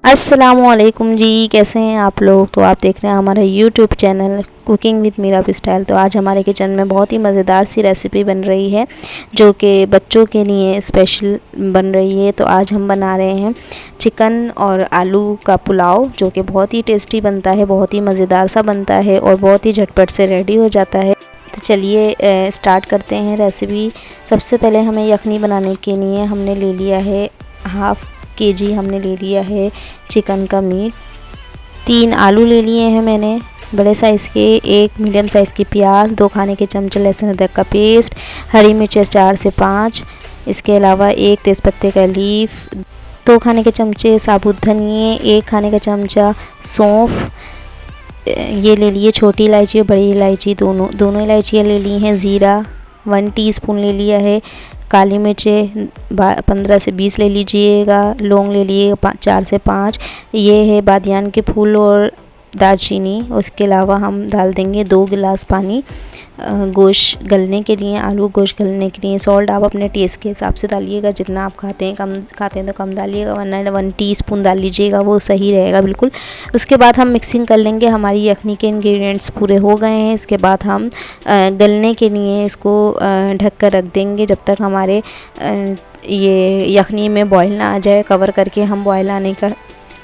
अस्सलामुअलैकुम जी, कैसे हैं आप लोग। तो आप देख रहे हैं हमारा YouTube channel cooking with Meera style. तो आज हमारे किचन में बहुत ही मज़ेदार सी रेसिपी बन रही है जो कि बच्चों के लिए स्पेशल बन रही है। तो आज हम बना रहे हैं चिकन और आलू का पुलाव, जो कि बहुत ही टेस्टी बनता है, बहुत ही मज़ेदार सा बनता है और बहुत ही झटपट से रेडी हो जाता है। तो चलिए स्टार्ट करते हैं रेसिपी। सबसे पहले हमें यखनी बनाने के लिए हमने ले लिया है हाफ़ केजी हमने ले लिया है चिकन का मीट। 3 आलू ले लिए हैं मैंने बड़े साइज़ के, 1 मीडियम साइज़ की प्याज, 2 खाने के चमचे लहसुन अदरक का पेस्ट, हरी मिर्चें 4 से 5, इसके अलावा 1 तेज़पत्ते का लीफ, 2 खाने के चमचे साबुत धनिए, 1 खाने का चमचा सौंफ, ये ले लिए छोटी इलायची और बड़ी इलायची दोनों इलायचियाँ ले ली हैं। ज़ीरा 1 टीस्पून ले लिया है। काली मिर्चें 15 से 20 ले लीजिएगा। लौंग ले लिए 4 से 5। ये है बादियान के फूल और दालचीनी। उसके अलावा हम डाल देंगे 2 गिलास पानी गोश्त गलने के लिए, आलू गोश्त गलने के लिए। सॉल्ट आप अपने टेस्ट के हिसाब से डालिएगा, जितना आप खाते हैं, कम खाते हैं तो कम डालिएगा, वरना 1 टीस्पून डाल लीजिएगा, वो सही रहेगा बिल्कुल। उसके बाद हम मिक्सिंग कर लेंगे। हमारी यखनी के इंग्रेडिएंट्स पूरे हो गए हैं। इसके बाद हम गलने के लिए इसको ढक कर रख देंगे जब तक हमारे ये यखनी में बॉयल ना आ जाए। कवर करके हम बॉयल आने का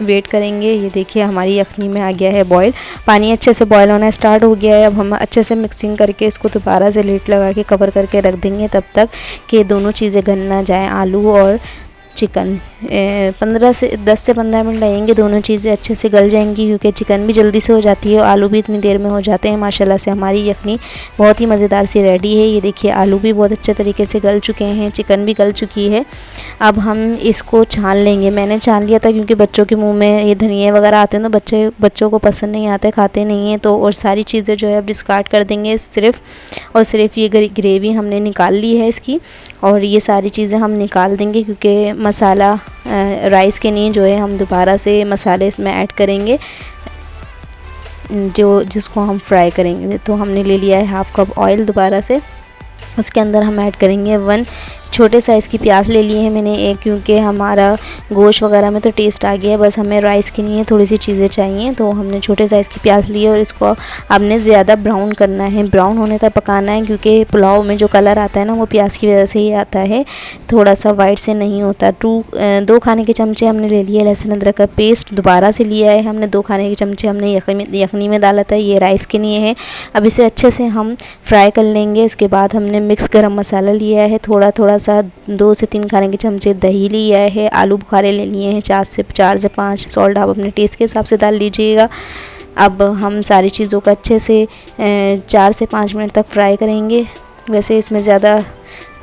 वेट करेंगे। ये देखिए हमारी यखनी में आ गया है बॉयल, पानी अच्छे से बॉयल होना स्टार्ट हो गया है। अब हम अच्छे से मिक्सिंग करके इसको दोबारा से लीड लगा के कवर करके रख देंगे तब तक कि दोनों चीज़ें गल ना जाए, आलू और चिकन। 10 से 15 मिनट लगेंगे, दोनों चीज़ें अच्छे से गल जाएंगी, क्योंकि चिकन भी जल्दी से हो जाती है और आलू भी इतनी देर में हो जाते हैं। माशाल्लाह से हमारी यखनी बहुत ही मज़ेदार सी रेडी है। ये देखिए आलू भी बहुत अच्छे तरीके से गल चुके हैं, चिकन भी गल चुकी है। अब हम इसको छान लेंगे। मैंने छान लिया था क्योंकि बच्चों के मुंह में ये धनिया वगैरह आते हैं तो बच्चों को पसंद नहीं आते, खाते नहीं हैं। तो और सारी चीज़ें जो है अब डिस्कार्ड कर देंगे सिर्फ ये ग्रेवी हमने निकाल ली है इसकी, और ये सारी चीज़ें हम निकाल देंगे क्योंकि मसाला राइस के लिए जो है हम दोबारा से मसाले इसमें ऐड करेंगे जिसको हम फ्राई करेंगे। तो हमने ले लिया है हाफ़ कप ऑयल दोबारा से। उसके अंदर हम ऐड करेंगे 1 छोटे साइज़ की प्याज ले लिए हैं मैंने 1, क्योंकि हमारा गोश्त वगैरह में तो टेस्ट आ गया है, बस हमें राइस के लिए थोड़ी सी चीज़ें चाहिए। तो हमने छोटे साइज़ की प्याज ली है और इसको आपने ज़्यादा ब्राउन करना है, ब्राउन होने तक पकाना है, क्योंकि पुलाव में जो कलर आता है ना वो प्याज की वजह से ही आता है, थोड़ा सा वाइट से नहीं होता। 2 खाने के चमचे हमने ले लिए लहसुन अदरक का पेस्ट, दोबारा से लिया है हमने 2 खाने के चमचे हमने यखनी में डाला था, ये राइस के लिए है। अब इसे अच्छे से हम फ्राई कर लेंगे। इसके बाद हमने मिक्स गरम मसाला लिया है, थोड़ा सा 2 से 3 खाने के चमचे दही लिया है, आलू बुखारे ले लिए हैं 4 से 5। सॉल्ट आप अपने टेस्ट के हिसाब से डाल लीजिएगा। अब हम सारी चीज़ों को अच्छे से 4 से 5 मिनट तक फ्राई करेंगे। वैसे इसमें ज़्यादा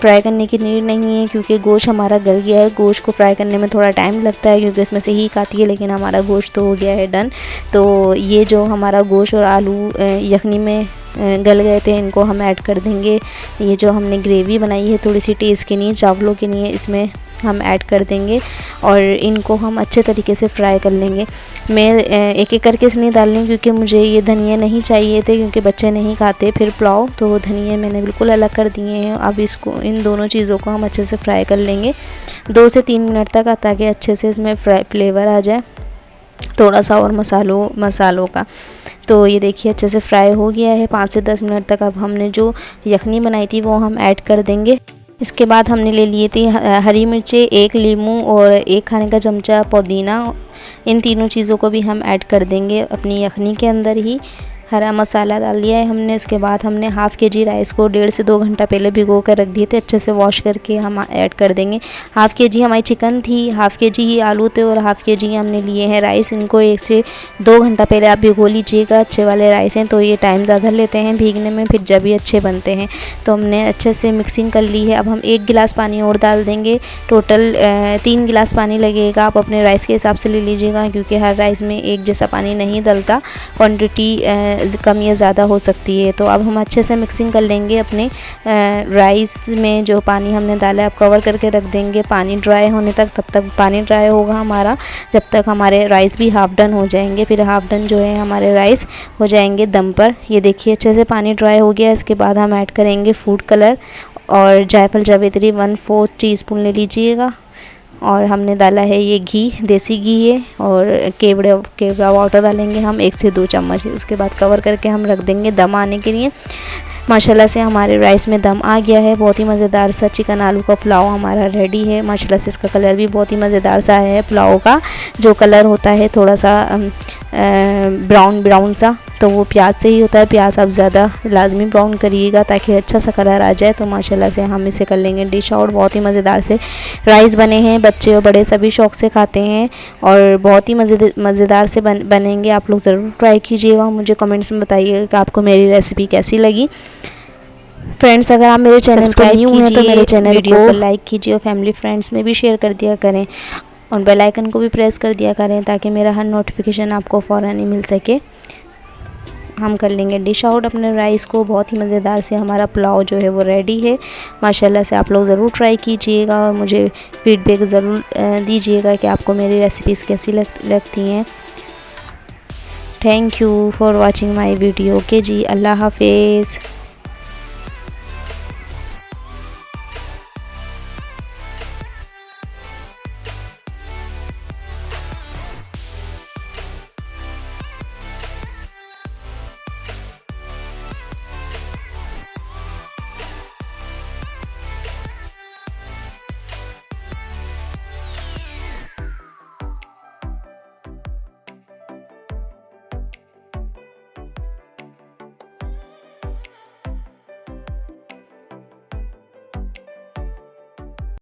फ्राई करने की नीड नहीं है क्योंकि गोश्त हमारा गल गया है। गोश्त को फ्राई करने में थोड़ा टाइम लगता है क्योंकि उसमें से हीक आती है, लेकिन हमारा गोश्त तो हो गया है डन। तो ये जो हमारा गोश्त और आलू यखनी में गल गए थे, इनको हम ऐड कर देंगे। ये जो हमने ग्रेवी बनाई है थोड़ी सी टेस्ट के लिए, चावलों के लिए, इसमें हम ऐड कर देंगे और इनको हम अच्छे तरीके से फ्राई कर लेंगे। मैं एक एक करके इसलिए डाल रही हूँ क्योंकि मुझे ये धनिया नहीं चाहिए थे, क्योंकि बच्चे नहीं खाते फिर पुलाव, तो धनिया मैंने बिल्कुल अलग कर दिए हैं। अब इन दोनों चीज़ों को हम अच्छे से फ्राई कर लेंगे 2 से 3 मिनट तक, ताकि अच्छे से इसमें फ्लेवर आ जाए थोड़ा सा और मसालों का। तो ये देखिए अच्छे से फ्राई हो गया है 5 से 10 मिनट तक। अब हमने जो यखनी बनाई थी वो हम ऐड कर देंगे। इसके बाद हमने ले लिए थी हरी मिर्चें, 1 लीमू और 1 खाने का चमचा पुदीना। इन तीनों चीज़ों को भी हम ऐड कर देंगे अपनी यखनी के अंदर ही। हरा मसाला डाल दिया है हमने। उसके बाद हमने हाफ़ केजी राइस को 1.5 से 2 घंटा पहले भिगो कर रख दिए थे, अच्छे से वॉश करके हम ऐड कर देंगे। हाफ़ केजी हमारी चिकन थी, हाफ़ केजी ही आलू थे और हाफ़ केजी हमने लिए हैं राइस। इनको 1 से 2 घंटा पहले आप भिगो लीजिएगा। अच्छे वाले राइस हैं तो ये टाइम ज़्यादा लेते हैं भीगने में, फिर जब भी अच्छे बनते हैं। तो हमने अच्छे से मिक्सिंग कर ली है। अब हम 1 गिलास पानी और डाल देंगे। टोटल 3 गिलास पानी लगेगा। आप अपने राइस के हिसाब से ले लीजिएगा, क्योंकि हर राइस में एक जैसा पानी नहीं डलता, क्वान्टिटी कम या ज़्यादा हो सकती है। तो अब हम अच्छे से मिक्सिंग कर लेंगे अपने राइस में जो पानी हमने डाला है। अब कवर करके रख देंगे पानी ड्राई होने तक। तब तक पानी ड्राई होगा हमारा, जब तक हमारे राइस भी हाफ़ डन हो जाएंगे। फिर हाफ़ डन जो है हमारे राइस हो जाएंगे दम पर। ये देखिए अच्छे से पानी ड्राई हो गया। इसके बाद हम ऐड करेंगे फूड कलर और जायफल जावित्री 1/4 टीस्पून ले लीजिएगा। और हमने डाला है ये घी, देसी घी है, और केवड़ा वाटर डालेंगे हम 1 से 2 चम्मच। उसके बाद कवर करके हम रख देंगे दम आने के लिए। माशाल्लाह से हमारे राइस में दम आ गया है। बहुत ही मज़ेदार सा चिकन आलू का पुलाव हमारा रेडी है। माशाल्लाह से इसका कलर भी बहुत ही मज़ेदार सा है। पुलाव का जो कलर होता है थोड़ा सा ब्राउन सा, तो वो प्याज से ही होता है। प्याज आप ज़्यादा लाजमी ब्राउन करिएगा ताकि अच्छा सा कलर आ जाए। तो माशाल्लाह से हम इसे कर लेंगे डिश आउट। बहुत ही मज़ेदार से राइस बने हैं, बच्चे और बड़े सभी शौक़ से खाते हैं और बहुत ही मज़ेदार से बनेंगे। आप लोग ज़रूर ट्राई कीजिएगा। मुझे कमेंट्स में बताइएगा कि आपको मेरी रेसिपी कैसी लगी। फ्रेंड्स, अगर आप मेरे चैनल पर न्यू हैं तो मेरे चैनल को लाइक कीजिए और फैमिली फ्रेंड्स में भी शेयर कर दिया करें और बेल आइकन को भी प्रेस कर दिया करें ताकि मेरा हर नोटिफिकेशन आपको फ़ौरन ही मिल सके। हम कर लेंगे डिश आउट अपने राइस को। बहुत ही मज़ेदार से हमारा पुलाव जो है वो रेडी है। माशाल्लाह से आप लोग ज़रूर ट्राई कीजिएगा और मुझे फीडबैक ज़रूर दीजिएगा कि आपको मेरी रेसिपीज़ कैसी लगती हैं। Thank you for watching my video. Okay जी, अल्लाह हाफिज़।